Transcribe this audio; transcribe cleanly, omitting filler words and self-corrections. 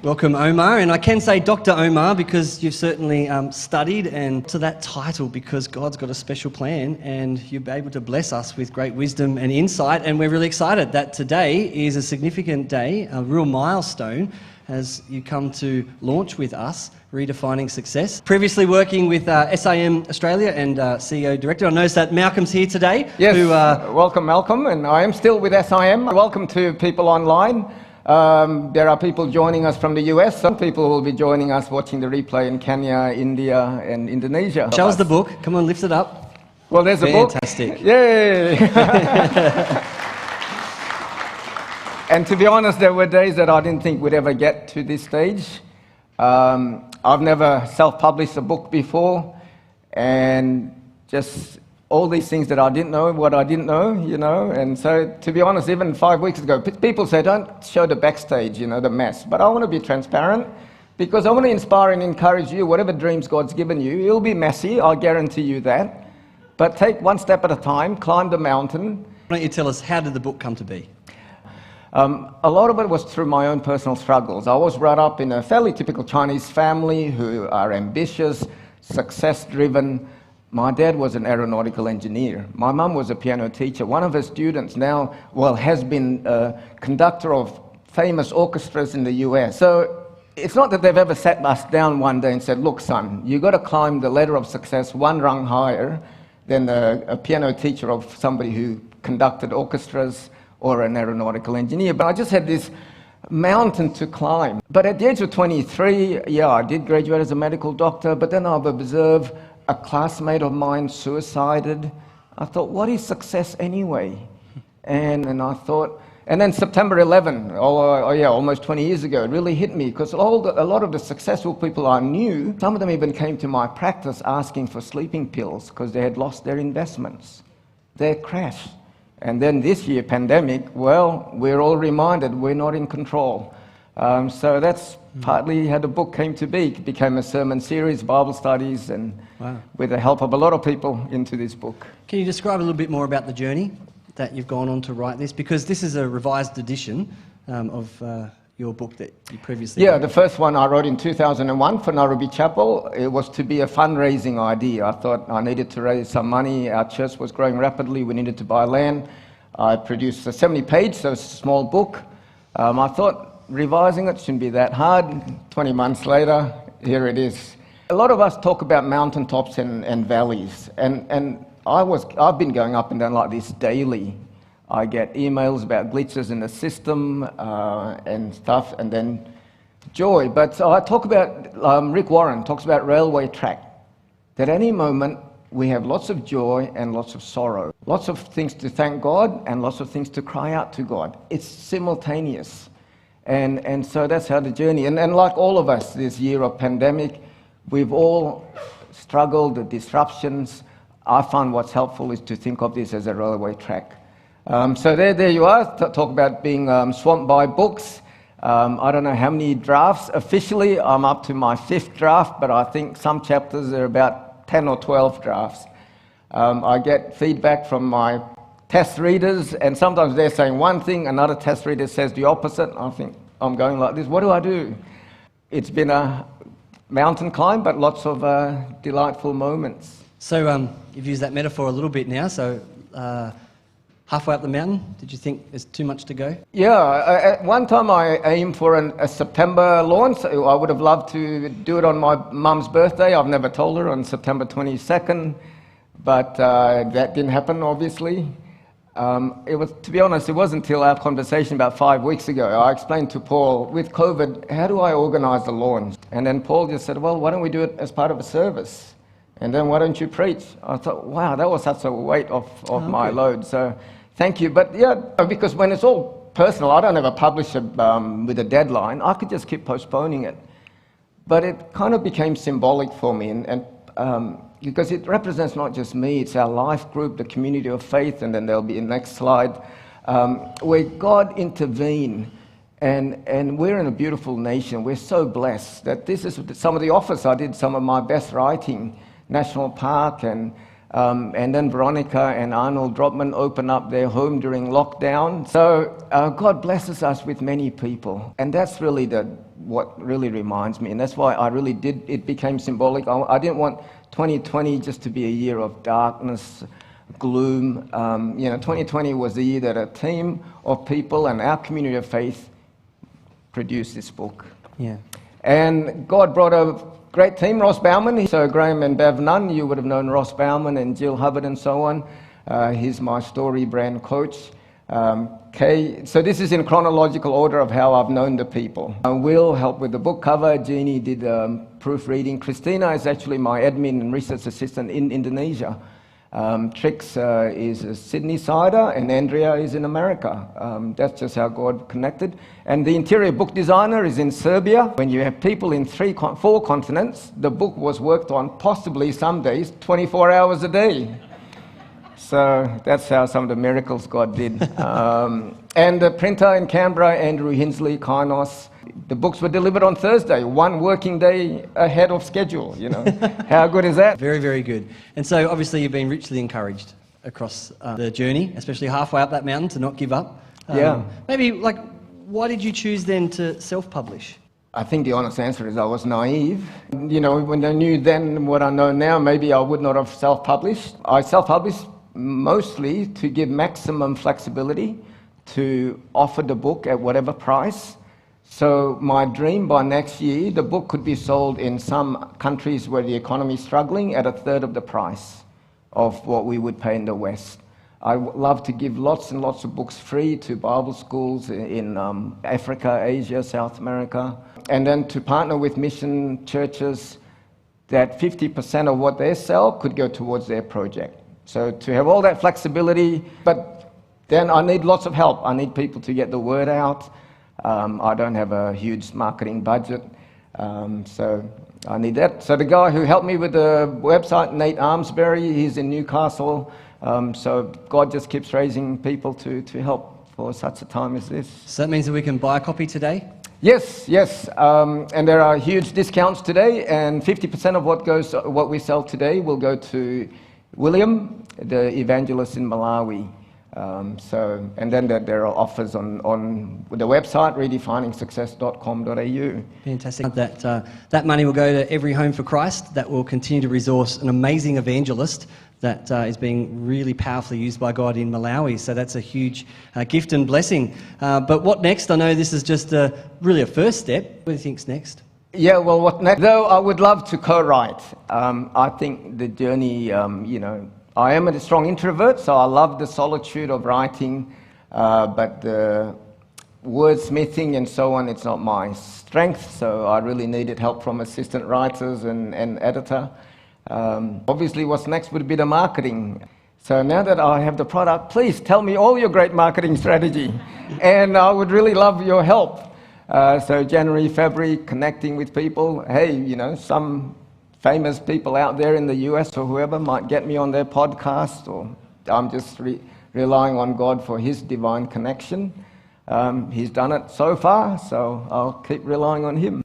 Welcome, Omar. And I can say Dr. Omar because you've certainly studied and to that title because God's got a special plan and you'll be able to bless us with great wisdom and insight. And we're really excited that today is a significant day, a real milestone as you come to launch with us, Redefining Success. Previously working with SIM Australia and CEO Director. I noticed that Malcolm's here today. Yes, welcome Malcolm, and I am still with SIM. Welcome to people online. There are people joining us from the US. Some people will be joining us watching the replay in Kenya, India and Indonesia. Show us the book. Come on, lift it up. Well, there's a book. Fantastic. Yay! And to be honest, there were days that I didn't think we'd ever get to this stage. I've never self-published a book before, and just all these things that I didn't know, what I didn't know, you know. And so, to be honest, even 5 weeks ago, people say, don't show the backstage, you know, the mess. But I want to be transparent, because I want to inspire and encourage you, whatever dreams God's given you. It'll be messy, I'll guarantee you that. But take one step at a time, climb the mountain. Why don't you tell us, how did the book come to be? A lot of it was through my own personal struggles. I was brought up in a fairly typical Chinese family who are ambitious, success-driven. My dad was an aeronautical engineer. My mum was a piano teacher. One of her students now, has been a conductor of famous orchestras in the US. So it's not that they've ever sat us down one day and said, look, son, you've got to climb the ladder of success one rung higher than a piano teacher of somebody who conducted orchestras or an aeronautical engineer. But I just had this mountain to climb. But at the age of 23, I did graduate as a medical doctor, but then I've observed a classmate of mine suicided. I thought, what is success anyway? And I thought, and then September 11, almost 20 years ago, it really hit me, because a lot of the successful people I knew, some of them even came to my practice asking for sleeping pills because they had lost their investments. They had crashed. And then this year, pandemic, we're all reminded we're not in control. So that's partly how the book came to be. It became a sermon series, Bible studies, and with the help of a lot of people into this book. Can you describe a little bit more about the journey that you've gone on to write this? Because this is a revised edition of your book that you previously wrote. The first one I wrote in 2001 for Nairobi Chapel. It was to be a fundraising idea. I thought I needed to raise some money. Our church was growing rapidly. We needed to buy land. I produced a 70-page, so it's a small book. I thought revising it shouldn't be that hard. 20 months later, here it is. A lot of us talk about mountaintops and valleys, and I've been going up and down like this daily. I get emails about glitches in the system and stuff, and then joy. But I talk about, Rick Warren talks about railway track, that any moment we have lots of joy and lots of sorrow, lots of things to thank God and lots of things to cry out to God. It's simultaneous. And so that's how the journey, and like all of us this year of pandemic, we've all struggled, the disruptions. I find what's helpful is to think of this as a railway track. So there you are, talk about being swamped by books. I don't know how many drafts. Officially, I'm up to my 5th draft, but I think some chapters are about 10 or 12 drafts. I get feedback from my test readers, and sometimes they're saying one thing, another test reader says the opposite. I think, I'm going like this, what do I do? It's been a mountain climb, but lots of delightful moments. So you've used that metaphor a little bit now, so halfway up the mountain, did you think there's too much to go? At one time I aimed for a September launch. I would have loved to do it on my mum's birthday. I've never told her, on September 22nd, but that didn't happen, obviously. To be honest, it wasn't until our conversation about 5 weeks ago, I explained to Paul, with COVID, how do I organize the launch? And then Paul just said, well, why don't we do it as part of a service? And then why don't you preach? I thought, wow, that was such a weight off my load. So thank you. But because when it's all personal, I don't ever publish it with a deadline. I could just keep postponing it. But it kind of became symbolic for me, and because it represents not just me, it's our life group, the community of faith, and then there'll be a next slide, where God intervened. And we're in a beautiful nation. We're so blessed that this is some of the office I did some of my best writing. National Park, and then Veronica and Arnold Dropman opened up their home during lockdown. So God blesses us with many people, and that's really what really reminds me. And that's why I really did, it became symbolic. I didn't want 2020 just to be a year of darkness, gloom. 2020 was the year that a team of people and our community of faith produced this book. Yeah. And God brought a great team, Ross Bauman. So Graham and Bev Nunn, you would have known Ross Bauman and Jill Hubbard and so on. He's my story brand coach. Kay, so this is in chronological order of how I've known the people. Will helped with the book cover. Jeannie did proofreading. Christina is actually my admin and research assistant in Indonesia. Trix is a Sydney sider, and Andrea is in America. That's just how God connected. And the interior book designer is in Serbia. When you have people in 4 continents, the book was worked on possibly some days 24 hours a day. So that's how some of the miracles God did. And the printer in Canberra, Andrew Hinsley, Kainos. The books were delivered on Thursday, 1 working day ahead of schedule, How good is that? Very, very good. And so obviously you've been richly encouraged across the journey, especially halfway up that mountain, to not give up. Yeah. Maybe, why did you choose then to self-publish? I think the honest answer is I was naive. When I knew then what I know now, maybe I would not have self-published. I self-published mostly to give maximum flexibility to offer the book at whatever price. So my dream by next year, the book could be sold in some countries where the economy is struggling at 1/3 of the price of what we would pay in the West. I love to give lots and lots of books free to Bible schools in Africa, Asia, South America, and then to partner with mission churches that 50% of what they sell could go towards their project. So to have all that flexibility, but then I need lots of help. I need people to get the word out. I don't have a huge marketing budget, so I need that. So the guy who helped me with the website, Nate Armsbury, he's in Newcastle. So God just keeps raising people to help for such a time as this. So that means that we can buy a copy today? Yes. And there are huge discounts today, and 50% of what we sell today will go to William, the evangelist in Malawi. And then there are offers on the website, redefiningsuccess.com.au. Fantastic. That money will go to Every Home for Christ. That will continue to resource an amazing evangelist that is being really powerfully used by God in Malawi. So that's a huge gift and blessing. But what next? I know this is just really a first step. What do you think's next? Yeah, well, what next? Though I would love to co-write. I think the journey, I am a strong introvert, so I love the solitude of writing, but the wordsmithing and so on, it's not my strength, so I really needed help from assistant writers and editor. Obviously, what's next would be the marketing. So now that I have the product, please tell me all your great marketing strategy, and I would really love your help. So January, February, connecting with people. Hey, some famous people out there in the US or whoever might get me on their podcast, or I'm just relying on God for His divine connection. He's done it so far, so I'll keep relying on Him.